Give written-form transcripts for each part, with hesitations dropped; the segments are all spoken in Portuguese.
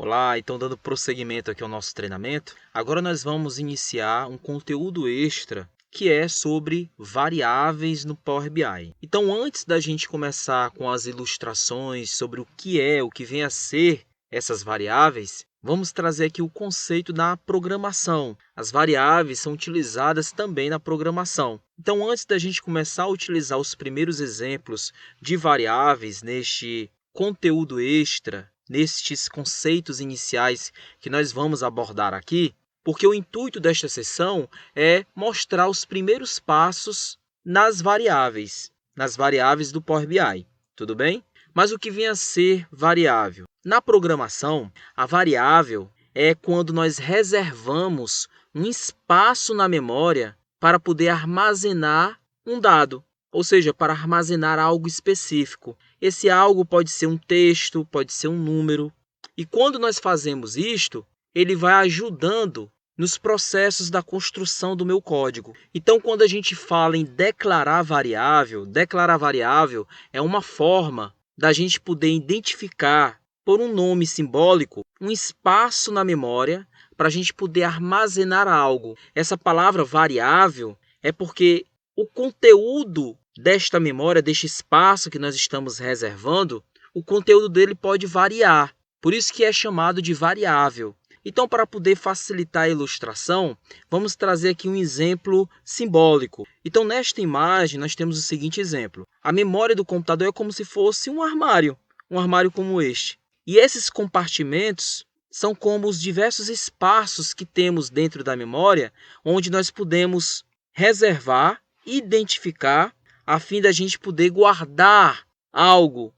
Olá, então dando prosseguimento aqui ao nosso treinamento, agora nós vamos iniciar um conteúdo extra que é sobre variáveis no Power BI. Então, antes da gente começar com as ilustrações sobre o que vem a ser essas variáveis, vamos trazer aqui o conceito da programação. As variáveis são utilizadas também na programação. Então, antes da gente começar a utilizar os primeiros exemplos de variáveis neste conteúdo extra, nestes conceitos iniciais que nós vamos abordar aqui, porque o intuito desta sessão é mostrar os primeiros passos nas variáveis do Power BI, tudo bem? Mas o que vem a ser variável? Na programação, a variável é quando nós reservamos um espaço na memória para poder armazenar um dado, ou seja, para armazenar algo específico. Esse algo pode ser um texto, pode ser um número. E quando nós fazemos isto, ele vai ajudando nos processos da construção do meu código. Então, quando a gente fala em declarar variável é uma forma da gente poder identificar por um nome simbólico um espaço na memória para a gente poder armazenar algo. Essa palavra variável é porque o conteúdo desta memória, deste espaço que nós estamos reservando, o conteúdo dele pode variar. Por isso que é chamado de variável. Então, para poder facilitar a ilustração, vamos trazer aqui um exemplo simbólico. Então, nesta imagem, nós temos o seguinte exemplo. A memória do computador é como se fosse um armário como este. E esses compartimentos são como os diversos espaços que temos dentro da memória, onde nós podemos reservar, identificar, a fim da gente poder guardar algo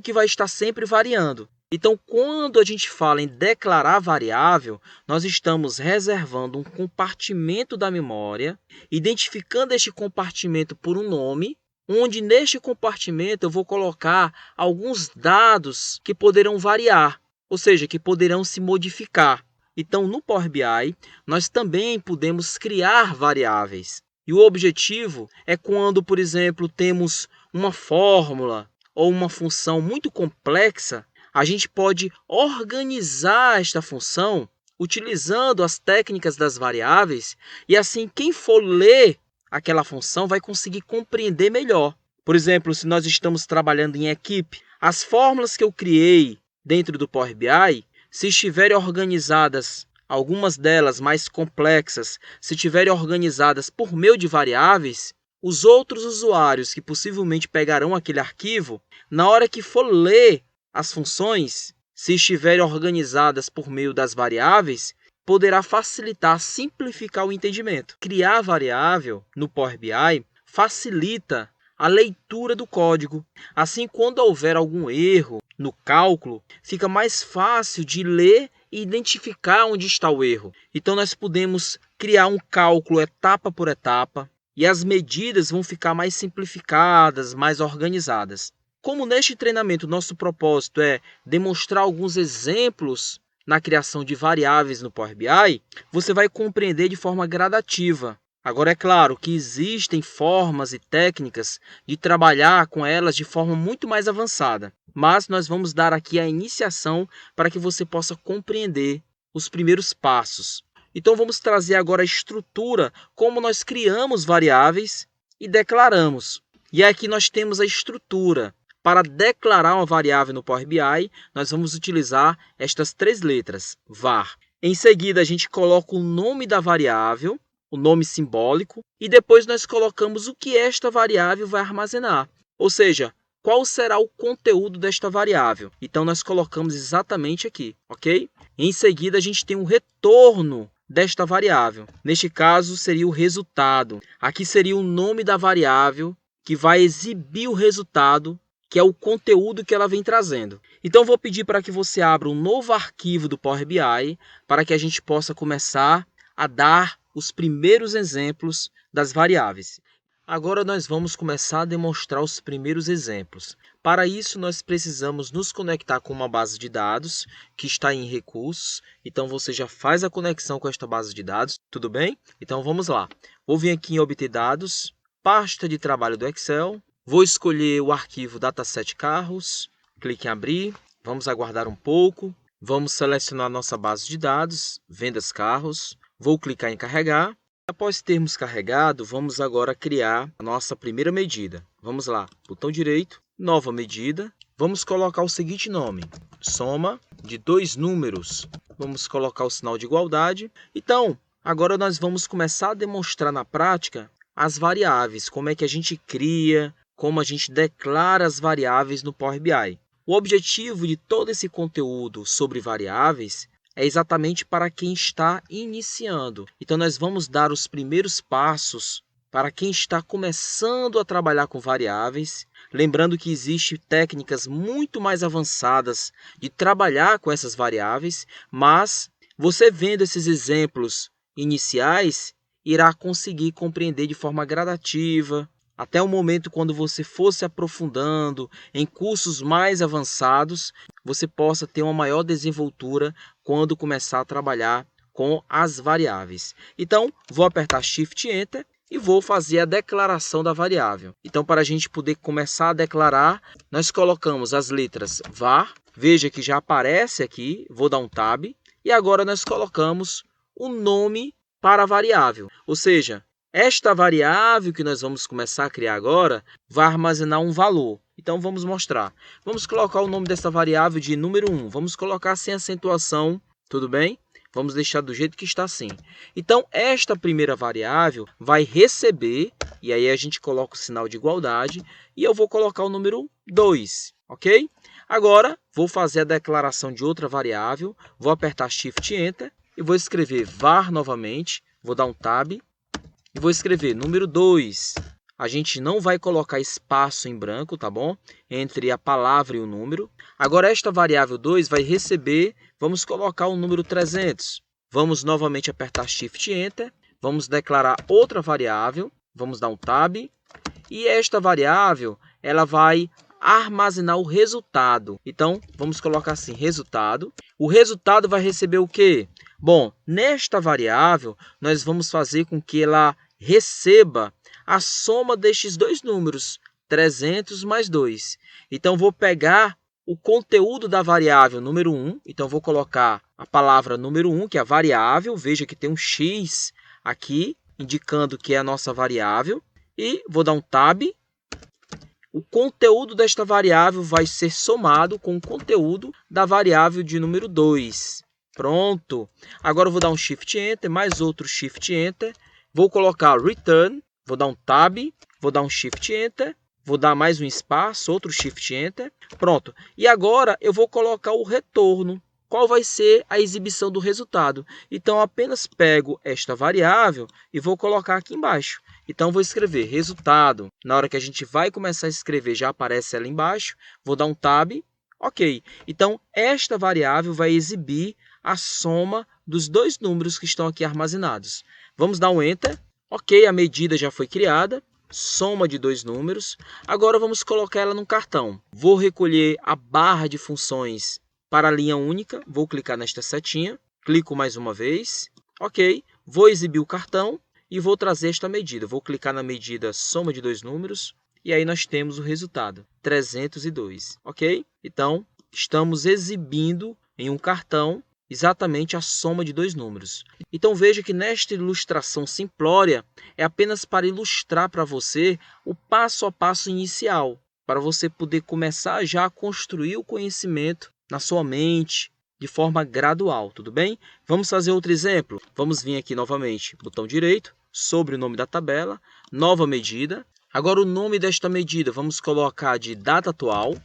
que vai estar sempre variando. Então, quando a gente fala em declarar variável, nós estamos reservando um compartimento da memória, identificando este compartimento por um nome, onde neste compartimento eu vou colocar alguns dados que poderão variar, ou seja, que poderão se modificar. Então, no Power BI, nós também podemos criar variáveis. E o objetivo é quando, por exemplo, temos uma fórmula ou uma função muito complexa, a gente pode organizar esta função utilizando as técnicas das variáveis e assim quem for ler aquela função vai conseguir compreender melhor. Por exemplo, se nós estamos trabalhando em equipe, as fórmulas que eu criei dentro do Power BI, se estiverem organizadas, algumas delas mais complexas, se estiverem organizadas por meio de variáveis, os outros usuários que possivelmente pegarão aquele arquivo, na hora que for ler as funções, se estiverem organizadas por meio das variáveis, poderá facilitar, simplificar o entendimento. Criar variável no Power BI facilita a leitura do código. Assim, quando houver algum erro no cálculo, fica mais fácil de ler e identificar onde está o erro. Então, nós podemos criar um cálculo etapa por etapa e as medidas vão ficar mais simplificadas, mais organizadas. Como neste treinamento nosso propósito é demonstrar alguns exemplos na criação de variáveis no Power BI, você vai compreender de forma gradativa. Agora, é claro que existem formas e técnicas de trabalhar com elas de forma muito mais avançada, mas nós vamos dar aqui a iniciação para que você possa compreender os primeiros passos. Então, vamos trazer agora a estrutura, como nós criamos variáveis e declaramos. E aqui nós temos a estrutura. Para declarar uma variável no Power BI, nós vamos utilizar estas três letras, var. Em seguida, a gente coloca o nome da variável, o nome simbólico, e depois nós colocamos o que esta variável vai armazenar, ou seja, qual será o conteúdo desta variável. Então, nós colocamos exatamente aqui, ok? Em seguida, a gente tem um retorno desta variável. Neste caso, seria o resultado. Aqui seria o nome da variável que vai exibir o resultado, que é o conteúdo que ela vem trazendo. Então, vou pedir para que você abra um novo arquivo do Power BI para que a gente possa começar a dar os primeiros exemplos das variáveis. Agora, nós vamos começar a demonstrar os primeiros exemplos. Para isso, nós precisamos nos conectar com uma base de dados que está em recursos. Então, você já faz a conexão com esta base de dados, tudo bem? Então, vamos lá. Vou vir aqui em obter dados, pasta de trabalho do Excel. Vou escolher o arquivo dataset carros, clique em abrir, vamos aguardar um pouco. Vamos selecionar nossa base de dados, vendas carros. Vou clicar em carregar. Após termos carregado, vamos agora criar a nossa primeira medida. Vamos lá, botão direito, nova medida. Vamos colocar o seguinte nome, soma de dois números. Vamos colocar o sinal de igualdade. Então, agora nós vamos começar a demonstrar na prática as variáveis, como é que a gente cria, como a gente declara as variáveis no Power BI. O objetivo de todo esse conteúdo sobre variáveis é exatamente para quem está iniciando. Então, nós vamos dar os primeiros passos para quem está começando a trabalhar com variáveis. Lembrando que existem técnicas muito mais avançadas de trabalhar com essas variáveis, mas você vendo esses exemplos iniciais, irá conseguir compreender de forma gradativa, até o momento quando você for se aprofundando em cursos mais avançados, você possa ter uma maior desenvoltura quando começar a trabalhar com as variáveis. Então, vou apertar Shift Enter e vou fazer a declaração da variável. Então, para a gente poder começar a declarar, nós colocamos as letras var, veja que já aparece aqui, vou dar um Tab, e agora nós colocamos o nome para a variável, ou seja, esta variável que nós vamos começar a criar agora vai armazenar um valor. Então, vamos mostrar. Vamos colocar o nome dessa variável de número 1. Vamos colocar sem acentuação, tudo bem? Vamos deixar do jeito que está assim. Então, esta primeira variável vai receber, e aí a gente coloca o sinal de igualdade, e eu vou colocar o número 2, ok? Agora, vou fazer a declaração de outra variável, vou apertar Shift Enter, e vou escrever var novamente, vou dar um Tab, e vou escrever número 2. A gente não vai colocar espaço em branco, tá bom? Entre a palavra e o número. Agora, esta variável 2 vai receber, vamos colocar o número 300. Vamos novamente apertar Shift Enter. Vamos declarar outra variável. Vamos dar um Tab. E esta variável, ela vai armazenar o resultado. Então, vamos colocar assim, resultado. O resultado vai receber o quê? Bom, nesta variável, nós vamos fazer com que ela receba a soma destes dois números, 300 mais 2. Então, vou pegar o conteúdo da variável número 1. Então, vou colocar a palavra número 1, que é a variável. Veja que tem um X aqui, indicando que é a nossa variável. E vou dar um Tab. O conteúdo desta variável vai ser somado com o conteúdo da variável de número 2. Pronto. Agora eu vou dar um Shift Enter, mais outro Shift Enter. Vou colocar Return, vou dar um Tab, vou dar um Shift Enter, vou dar mais um espaço, outro Shift Enter. Pronto. E agora eu vou colocar o retorno. Qual vai ser a exibição do resultado? Então, apenas pego esta variável e vou colocar aqui embaixo. Então, vou escrever resultado. Na hora que a gente vai começar a escrever, já aparece ela embaixo. Vou dar um Tab. Ok. Então, esta variável vai exibir a soma dos dois números que estão aqui armazenados. Vamos dar um Enter. Ok, a medida já foi criada. Soma de dois números. Agora, vamos colocar ela no cartão. Vou recolher a barra de funções para a linha única. Vou clicar nesta setinha. Clico mais uma vez. Ok. Vou exibir o cartão. E vou trazer esta medida. Vou clicar na medida soma de dois números. E aí nós temos o resultado, 302. Ok? Então, estamos exibindo em um cartão exatamente a soma de dois números. Então, veja que nesta ilustração simplória é apenas para ilustrar para você o passo a passo inicial, para você poder começar já a construir o conhecimento na sua mente, de forma gradual, tudo bem? Vamos fazer outro exemplo. Vamos vir aqui novamente, botão direito, sobre o nome da tabela, nova medida. Agora o nome desta medida vamos colocar de data atual.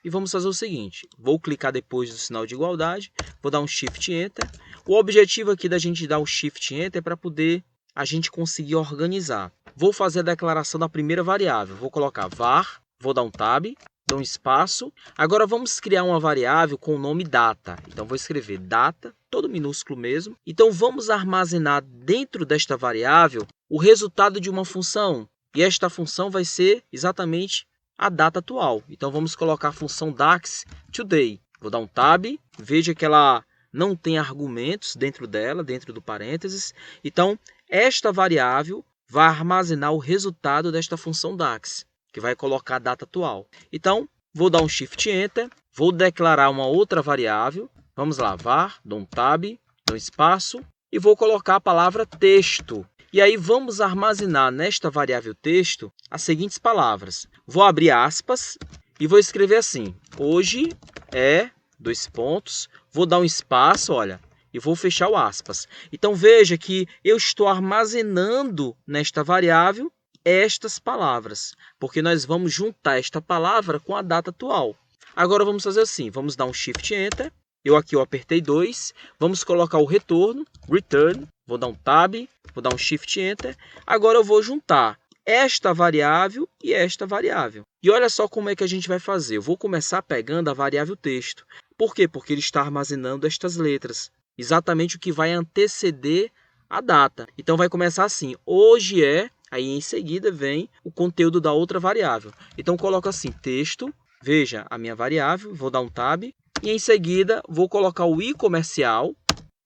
E vamos fazer o seguinte, vou clicar depois do sinal de igualdade, vou dar um Shift Enter. O objetivo aqui da gente dar o Shift Enter é para poder a gente conseguir organizar. Vou fazer a declaração da primeira variável, vou colocar var, vou dar um Tab, dou um espaço. Agora vamos criar uma variável com o nome data. Então vou escrever data, todo minúsculo mesmo. Então vamos armazenar dentro desta variável o resultado de uma função. E esta função vai ser exatamente a data atual. Então vamos colocar a função DAX today. Vou dar um Tab, veja que ela não tem argumentos dentro dela, dentro do parênteses. Então esta variável vai armazenar o resultado desta função DAX, que vai colocar a data atual. Então, vou dar um Shift Enter, vou declarar uma outra variável, Vamos lá, var, dou um tab, dou um espaço e vou colocar a palavra texto. E aí vamos armazenar nesta variável texto as seguintes palavras. Vou abrir aspas e vou escrever assim: hoje é, dois pontos, vou dar um espaço, olha, e vou fechar o aspas. Então veja que eu estou armazenando nesta variável estas palavras, porque nós vamos juntar esta palavra com a data atual. Agora vamos fazer assim, vamos dar um Shift Enter, eu apertei 2, vamos colocar o retorno, return, vou dar um Tab, vou dar um Shift Enter, agora eu vou juntar esta variável e esta variável. E olha só como é que a gente vai fazer, eu vou começar pegando a variável texto. Por quê? Porque ele está armazenando estas letras, exatamente o que vai anteceder a data. Então vai começar assim, hoje é, aí em seguida vem o conteúdo da outra variável. Então coloco assim, texto, veja a minha variável, vou dar um tab, e em seguida vou colocar o i comercial,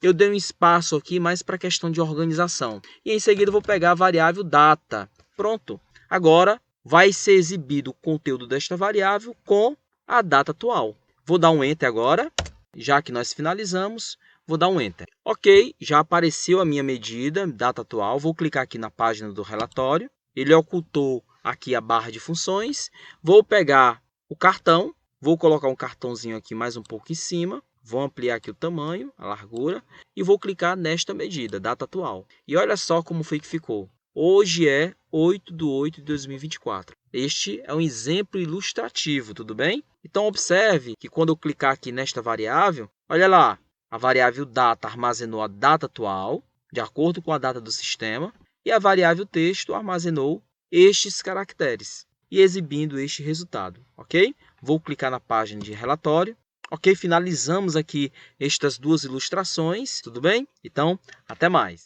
eu dei um espaço aqui mais para questão de organização. E em seguida vou pegar a variável data. Pronto. Agora vai ser exibido o conteúdo desta variável com a data atual. Vou dar um Enter agora, já que nós finalizamos, vou dar um Enter. Ok, já apareceu a minha medida, data atual. Vou clicar aqui na página do relatório. Ele ocultou aqui a barra de funções. Vou pegar o cartão, vou colocar um cartãozinho aqui mais um pouco em cima. Vou ampliar aqui o tamanho, a largura, e vou clicar nesta medida, data atual. E olha só como foi que ficou. Hoje é 8/8/2024. Este é um exemplo ilustrativo, tudo bem? Então, observe que quando eu clicar aqui nesta variável, olha lá, a variável data armazenou a data atual, de acordo com a data do sistema, e a variável texto armazenou estes caracteres, e exibindo este resultado, ok? Vou clicar na página de relatório. Ok, finalizamos aqui estas duas ilustrações, tudo bem? Então, até mais.